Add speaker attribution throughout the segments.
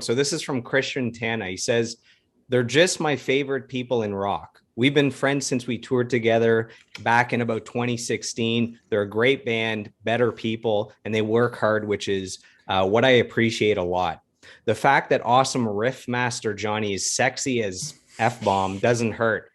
Speaker 1: So this is from Christian Tana. He says, they're just my favorite people in rock. We've been friends since we toured together back in about 2016. They're a great band, better people, and they work hard, which is what I appreciate a lot. The fact that awesome riff master Johnny is sexy as F-bomb doesn't hurt.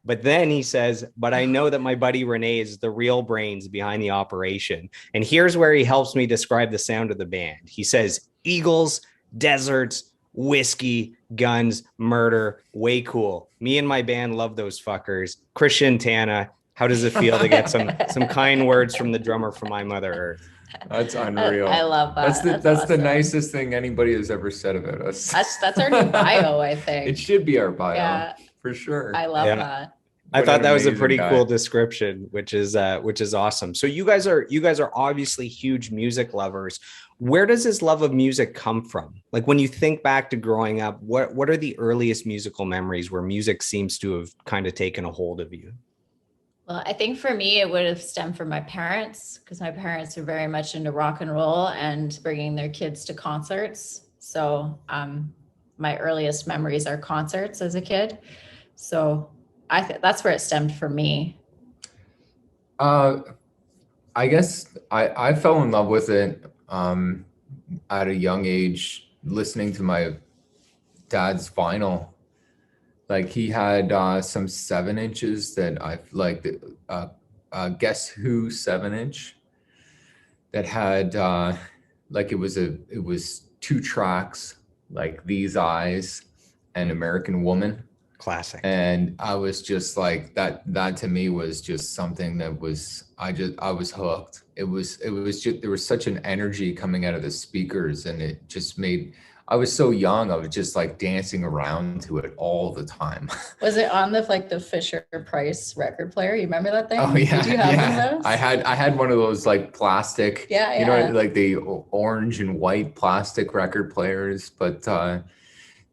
Speaker 1: But then he says, but I know that my buddy Renee is the real brains behind the operation. And here's where he helps me describe the sound of the band. He says, Eagles, deserts, whiskey, guns, murder, way cool. Me and my band love those fuckers. Christian Tana, how does it feel to get some kind words from the drummer from My Mother Earth?
Speaker 2: That's unreal.
Speaker 3: I love that.
Speaker 2: That's awesome. The nicest thing anybody has ever said about us.
Speaker 3: That's our new bio, I think.
Speaker 2: It should be our bio,
Speaker 3: yeah,
Speaker 2: for sure.
Speaker 3: I love that.
Speaker 1: I thought that was a pretty cool description, which is awesome. So you guys are obviously huge music lovers. Where does this love of music come from? Like when you think back to growing up, what are the earliest musical memories where music seems to have kind of taken a hold of you?
Speaker 3: Well, I think for me, it would have stemmed from my parents, because my parents are very much into rock and roll and bringing their kids to concerts. So my earliest memories are concerts as a kid. So that's where it stemmed for me.
Speaker 2: I guess I fell in love with it at a young age, listening to my dad's vinyl. Like he had some 7-inches that I like, Guess Who 7-inch that had like it was 2 tracks, like These Eyes and American Woman.
Speaker 1: Classic.
Speaker 2: And I was just like that to me was just something that was I was hooked. It was just, there was such an energy coming out of the speakers, and it just made, I was so young, I was just like dancing around to it all the time.
Speaker 3: Was it on the Fisher Price record player? You remember that thing?
Speaker 2: Oh yeah.
Speaker 3: Did you have one of those?
Speaker 2: I had one of those like plastic, you know, like the orange and white plastic record players. But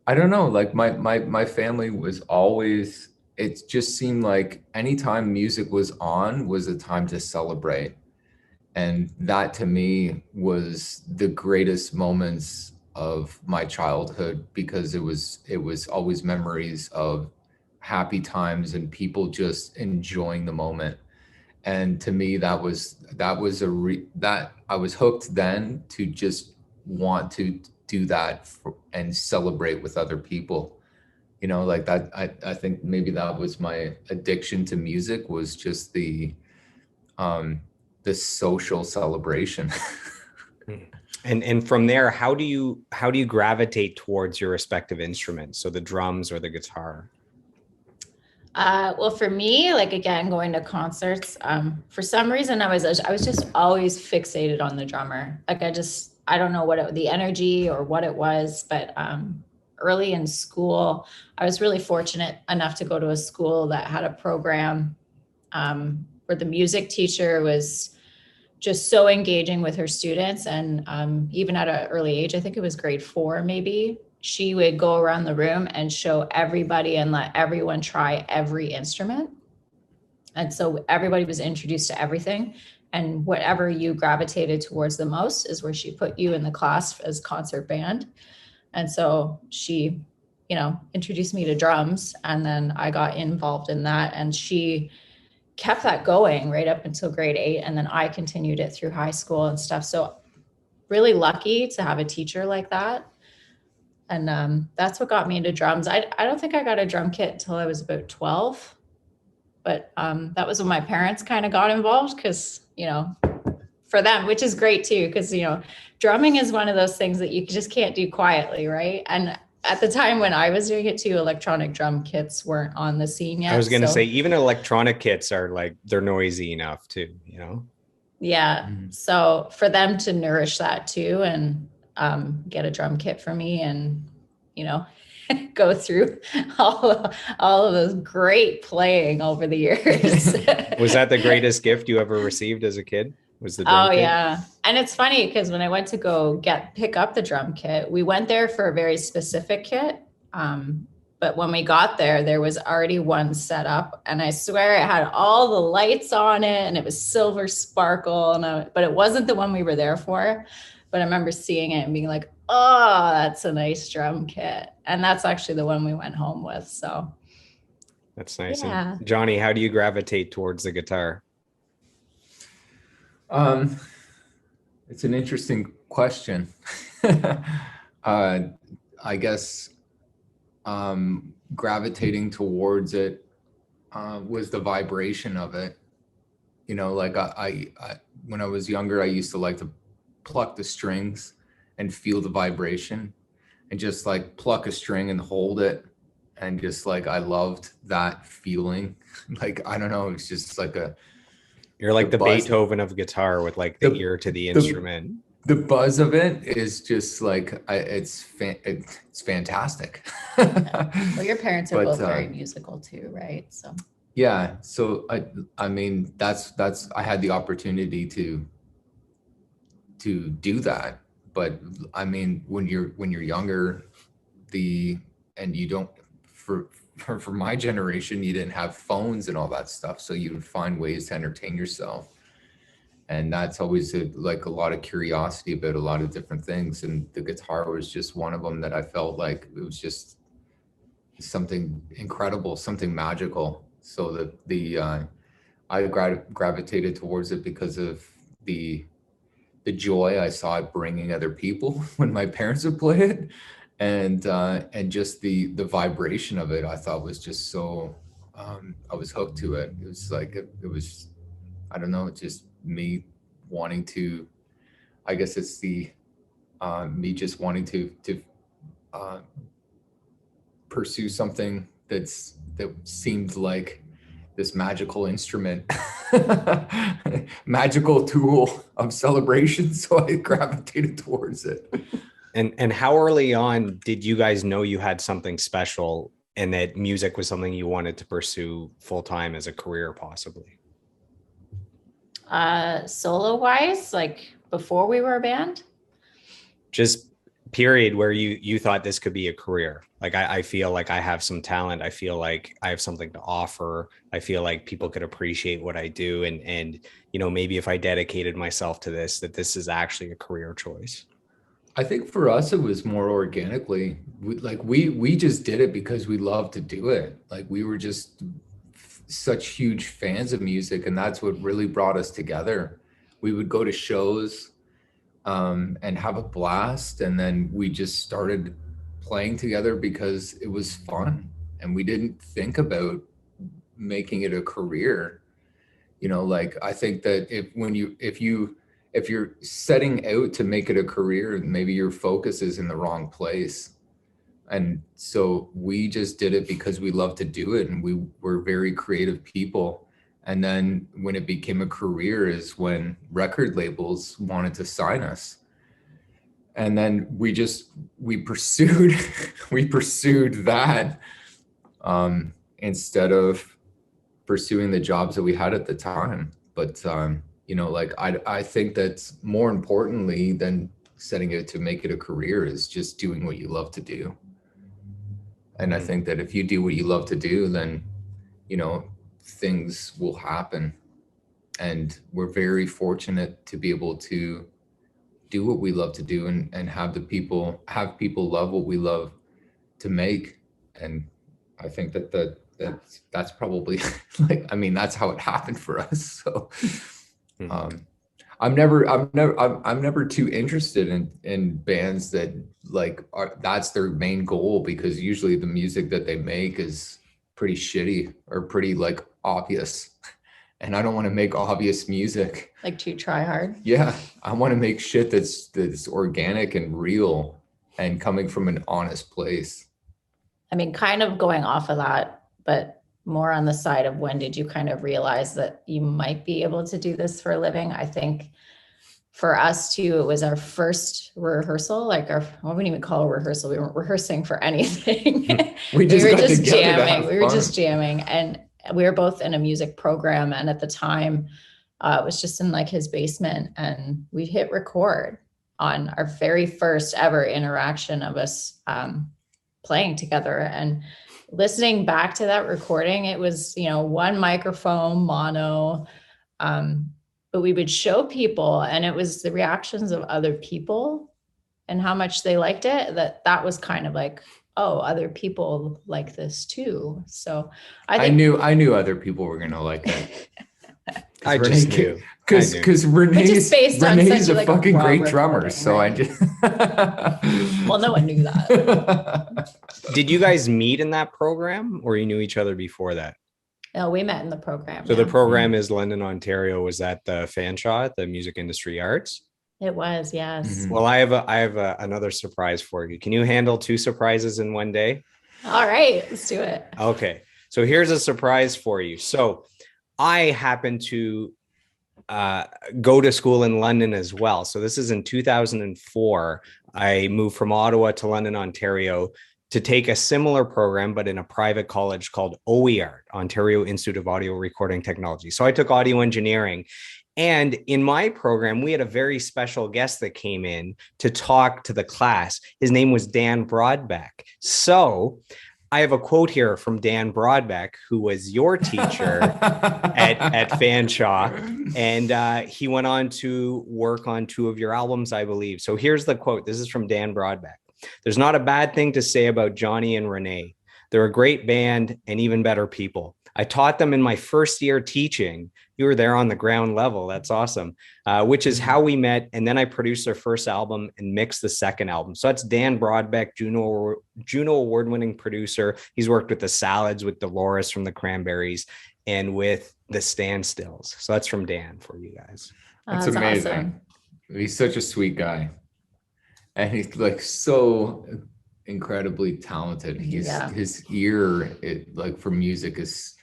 Speaker 2: I don't know, like my family was always, it just seemed like anytime music was on was a time to celebrate. And that to me was the greatest moments of my childhood, because it was always memories of happy times and people just enjoying the moment. And to me, that I was hooked then to just want to do that and celebrate with other people, you know, like that. I think maybe that was my addiction to music, was just the social celebration.
Speaker 1: And from there, how do you gravitate towards your respective instruments? So the drums or the guitar?
Speaker 3: Well, for me, like, again, going to concerts, for some reason I was just always fixated on the drummer. Like I don't know what the energy or what it was, but early in school, I was really fortunate enough to go to a school that had a program where the music teacher was just so engaging with her students. And even at an early age, I think it was grade 4, maybe, she would go around the room and show everybody and let everyone try every instrument. And so everybody was introduced to everything. And whatever you gravitated towards the most is where she put you in the class as concert band. And so she, you know, introduced me to drums, and then I got involved in that. And she kept that going right up until grade 8. And then I continued it through high school and stuff. So really lucky to have a teacher like that. And that's what got me into drums. I don't think I got a drum kit until I was about 12. But that was when my parents kind of got involved, because, you know, for them, which is great too, because, you know, drumming is one of those things that you just can't do quietly, right? And at the time when I was doing it too, electronic drum kits weren't on the scene yet.
Speaker 1: I was going to say, even electronic kits are like, they're noisy enough too, you know?
Speaker 3: Yeah. Mm-hmm. So for them to nourish that too, and get a drum kit for me, and, you know, go through all of those great playing over the years.
Speaker 1: Was that the greatest gift you ever received as a kid? Was the drum kit?
Speaker 3: Yeah. And it's funny because when I went to go pick up the drum kit, we went there for a very specific kit. But when we got there, there was already one set up, and I swear it had all the lights on it, and it was silver sparkle, but it wasn't the one we were there for. But I remember seeing it and being like, oh, that's a nice drum kit. And that's actually the one we went home with. So
Speaker 1: that's nice.
Speaker 3: Yeah.
Speaker 1: And Johnny, how do you gravitate towards the guitar?
Speaker 2: It's an interesting question. I guess gravitating towards it was the vibration of it. You know, like I when I was younger, I used to like to pluck the strings and feel the vibration, and just like pluck a string and hold it, and just like I loved that feeling. Like, I don't know, it's just like
Speaker 1: you're like the Beethoven of guitar, with like the ear to the instrument.
Speaker 2: The buzz of it is just like it's fantastic.
Speaker 3: Well, your parents are both very musical too, right? So
Speaker 2: yeah, so I mean that's I had the opportunity to do that, but I mean when you're younger, and you don't, for my generation, you didn't have phones and all that stuff, so you would find ways to entertain yourself. And that's always like a lot of curiosity about a lot of different things. And the guitar was just one of them that I felt like it was just something incredible, something magical. So I gravitated towards it because of the joy I saw it bringing other people when my parents would play it. And just the vibration of it, I thought was just so, I was hooked to it. It was like, it was, I don't know, just me wanting to, I guess it's me just wanting to pursue something that seemed like this magical instrument, magical tool of celebration. So I gravitated towards it.
Speaker 1: And how early on did you guys know you had something special and that music was something you wanted to pursue full-time as a career, possibly?
Speaker 3: Solo wise, like before we were a band?
Speaker 1: Just period, where you thought this could be a career. Like, I feel like I have some talent. I feel like I have something to offer. I feel like people could appreciate what I do. And, you know, maybe if I dedicated myself to this, that this is actually a career choice.
Speaker 2: I think for us, it was more organically. We just did it because we loved to do it. Like, we were just such huge fans of music, and that's what really brought us together. We would go to shows and have a blast, and then we just started playing together because it was fun, and we didn't think about making it a career. You know, like, I think that if you're setting out to make it a career, maybe your focus is in the wrong place. And so we just did it because we love to do it, and we were very creative people. And then when it became a career is when record labels wanted to sign us. And then we pursued we pursued that instead of pursuing the jobs that we had at the time. But you know, like, I think that's more importantly than setting it to make it a career is just doing what you love to do. And I think that if you do what you love to do, then, you know, things will happen. And we're very fortunate to be able to do what we love to do, and have people love what we love to make. And I think that's probably like, I mean, that's how it happened for us. So I'm never too interested in bands that like that's their main goal, because usually the music that they make is pretty shitty or pretty like obvious. And I don't want to make obvious music.
Speaker 3: Like, to try hard.
Speaker 2: Yeah. I want to make shit that's organic and real and coming from an honest place.
Speaker 3: I mean, kind of going off of that, but more on the side of, when did you kind of realize that you might be able to do this for a living? I think for us too, it was our first rehearsal, like I wouldn't even call it a rehearsal. We weren't rehearsing for anything. we were just jamming. We were just jamming. And we were both in a music program. And at the time, it was just in like his basement, and we hit record on our very first ever interaction of us playing together. And listening back to that recording, it was, you know, one microphone, mono, but we would show people, and it was the reactions of other people and how much they liked it, that was kind of like, oh, other people like this too. So
Speaker 2: I knew other people were gonna like it.
Speaker 1: I just knew.
Speaker 2: Because Renee's a fucking great drummer. So
Speaker 3: right?
Speaker 2: I just
Speaker 3: well, no one knew that.
Speaker 1: Did you guys meet in that program, or you knew each other before that?
Speaker 3: No, we met in the program.
Speaker 1: So the program is London, Ontario. Was that the Fanshawe, the Music Industry Arts?
Speaker 3: It was, yes.
Speaker 1: Mm-hmm. Well, I have another surprise for you. Can you handle 2 surprises in one day?
Speaker 3: All right, let's do it.
Speaker 1: Okay. So here's a surprise for you. So I happen to go to school in London as well. So this is in 2004. I moved from Ottawa to London, Ontario, to take a similar program, but in a private college called OER, Ontario Institute of Audio Recording Technology. So I took audio engineering. And in my program, we had a very special guest that came in to talk to the class. His name was Dan Broadbeck. So I have a quote here from Dan Broadbeck, who was your teacher at Fanshawe. And he went on to work on 2 of your albums, I believe. So here's the quote. This is from Dan Broadbeck. There's not a bad thing to say about Johnny and Renee. They're a great band and even better people. I taught them in my first year teaching. You were there on the ground level. That's awesome. Which is how we met. And then I produced their first album and mixed the second album. So that's Dan Broadbeck, Juno award-winning producer. He's worked with the Salads, with Dolores from the Cranberries, and with the Standstills. So that's from Dan for you guys.
Speaker 2: That's amazing. Awesome. He's such a sweet guy. And he's like so incredibly talented. His ear, for music is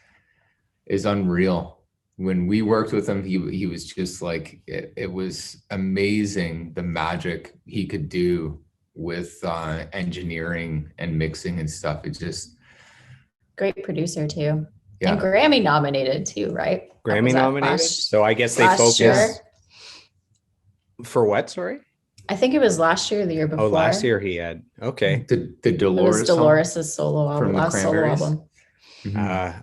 Speaker 2: unreal. When we worked with him, he was just like, it was amazing the magic he could do with engineering and mixing and stuff. It just
Speaker 3: great producer too. Yeah. And Grammy nominated too, right?
Speaker 1: Grammy nominated. So I guess they focus for what? Sorry.
Speaker 3: I think it was last year or the year before.
Speaker 1: Oh, last year he had. Okay.
Speaker 2: The Dolores.
Speaker 3: It was Dolores' solo album, last solo album.
Speaker 1: Mm-hmm.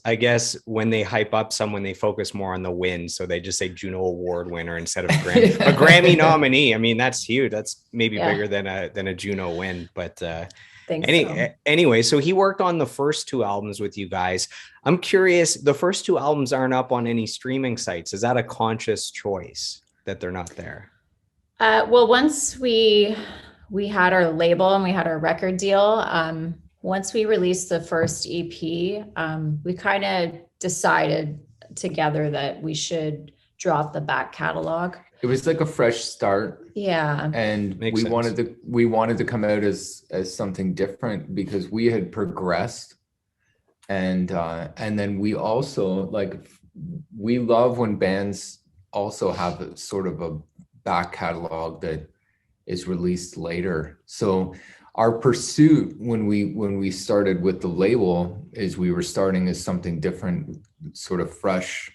Speaker 1: I guess when they hype up someone, they focus more on the win. So they just say Juno Award winner instead of Grammy. A Grammy nominee. I mean, that's huge. That's maybe bigger than a Juno win. But anyway, so he worked on the first 2 albums with you guys. I'm curious, the first 2 albums aren't up on any streaming sites. Is that a conscious choice that they're not there?
Speaker 3: Well, once we had our label and we had our record deal, once we released the first EP, we kind of decided together that we should drop the back catalog.
Speaker 2: It was like a fresh start.
Speaker 3: Yeah.
Speaker 2: And we wanted to come out as something different because we had progressed. And then we also we love when bands also have a sort of a back catalog that is released later. So our pursuit when we started with the label is we were starting as something different, sort of fresh,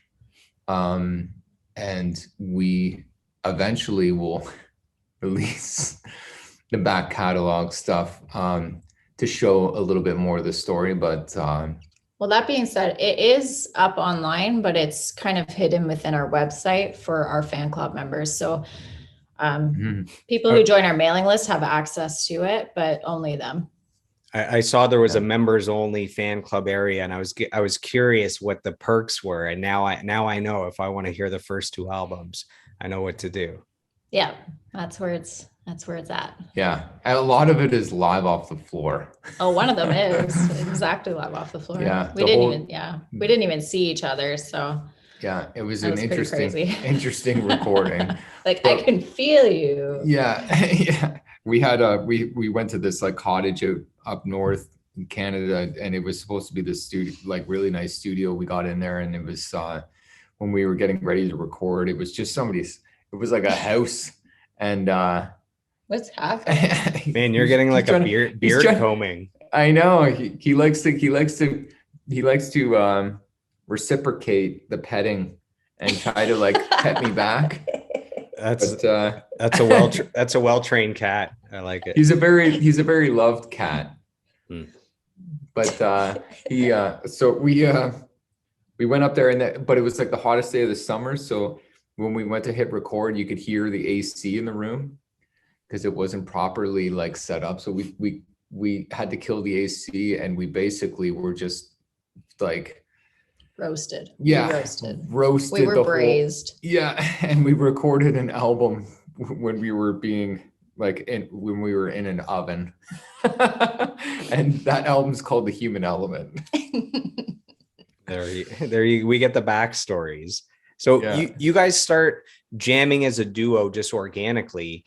Speaker 2: and we eventually will release the back catalog stuff to show a little bit more of the story. But
Speaker 3: well, that being said, it is up online, but it's kind of hidden within our website for our fan club members. So people who join our mailing list have access to it, but only them.
Speaker 1: I saw there was a members only fan club area, and I was curious what the perks were. And now I know if I want to hear the first 2 albums, I know what to do.
Speaker 3: Yeah, that's where it's at.
Speaker 2: Yeah, and a lot of it is live off the floor.
Speaker 3: Oh, one of them is exactly live off the floor.
Speaker 2: Yeah,
Speaker 3: we didn't even see each other, so.
Speaker 2: Yeah, it was an interesting recording.
Speaker 3: But, I can feel you.
Speaker 2: Yeah, yeah. We had we went to this cottage up north in Canada, and it was supposed to be this studio, really nice studio. We got in there, and it was when we were getting ready to record, it was just it was like a house, and
Speaker 3: what's happening?
Speaker 1: Man, you're getting like a beard combing.
Speaker 2: I know. He likes to reciprocate the petting and try to pet me back.
Speaker 1: That's a well-trained cat. I like it.
Speaker 2: He's a very loved cat. But so we went up there but it was the hottest day of the summer. So when we went to hit record, you could hear the AC in the room. because it wasn't properly like set up. So we had to kill the AC, and we basically were just like
Speaker 3: roasted.
Speaker 2: Yeah,
Speaker 3: roasted. We were braised.
Speaker 2: And we recorded an album when we were being like when we were in an oven, and that album's called The Human Element.
Speaker 1: We get the backstories. So you guys start jamming as a duo just organically.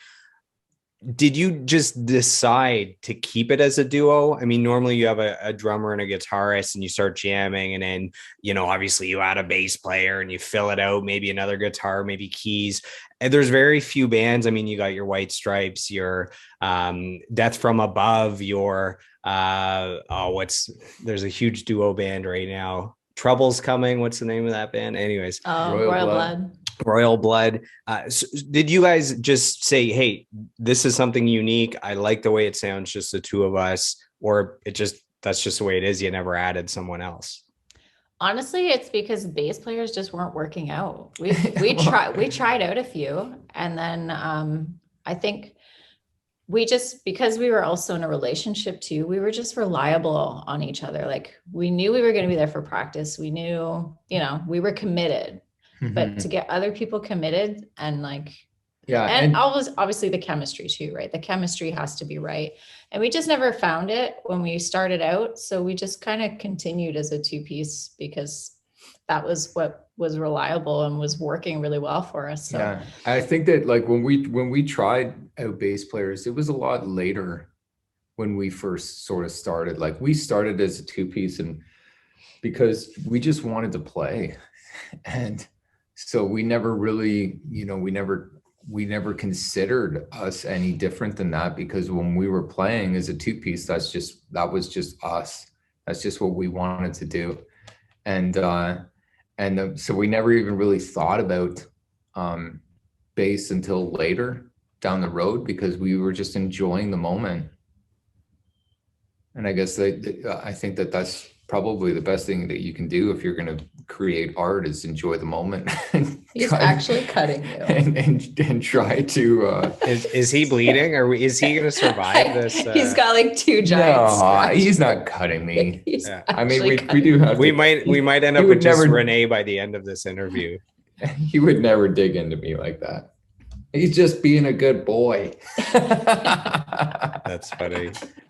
Speaker 1: Did you just decide to keep it as a duo? I mean, normally you have a drummer and a guitarist and you start jamming, and then, you know, obviously you add a bass player and you fill it out, maybe another guitar, maybe keys. And there's very few bands. I mean, you got your White Stripes, your Death from Above, your there's a huge duo band right now. Trouble's coming. What's the name of that band? Anyways,
Speaker 3: Royal Blood.
Speaker 1: Royal Blood. So did you guys just say, hey, this is something unique, I like the way it sounds, just the two of us, or that's just the way it is, you never added someone else?
Speaker 3: Honestly, it's because bass players just weren't working out. We tried out a few, and then I think because we were also in a relationship too, we were just reliable on each other. Like, we knew we were going to be there for practice. We knew, you know, we were committed. But to get other people committed and like, and obviously the chemistry too, right? The chemistry has to be right. And we just never found it when we started out. So we just kind of continued as a two-piece because that was what was reliable and was working really well for us. So.
Speaker 2: Yeah, I think that like when we tried out bass players, it was a lot later when we first sort of started. Like, we started as a two-piece, and because we just wanted to play, and so we never really, you know, we never considered us any different than that, because when we were playing as a two-piece, that was just us. That's just what we wanted to do. And so we never even really thought about bass until later down the road, because we were just enjoying the moment. And I guess I think that that's probably the best thing that you can do if you're going to create art, is enjoy the moment.
Speaker 3: He's actually cutting you.
Speaker 2: And try to.
Speaker 1: Is he bleeding, or is he going to survive this?
Speaker 3: He's got like two giants.
Speaker 2: No, he's not cutting me. I mean, we do have.
Speaker 1: We might end up with just Renee by the end of this interview.
Speaker 2: He would never dig into me like that. He's just being a good boy.
Speaker 1: That's funny.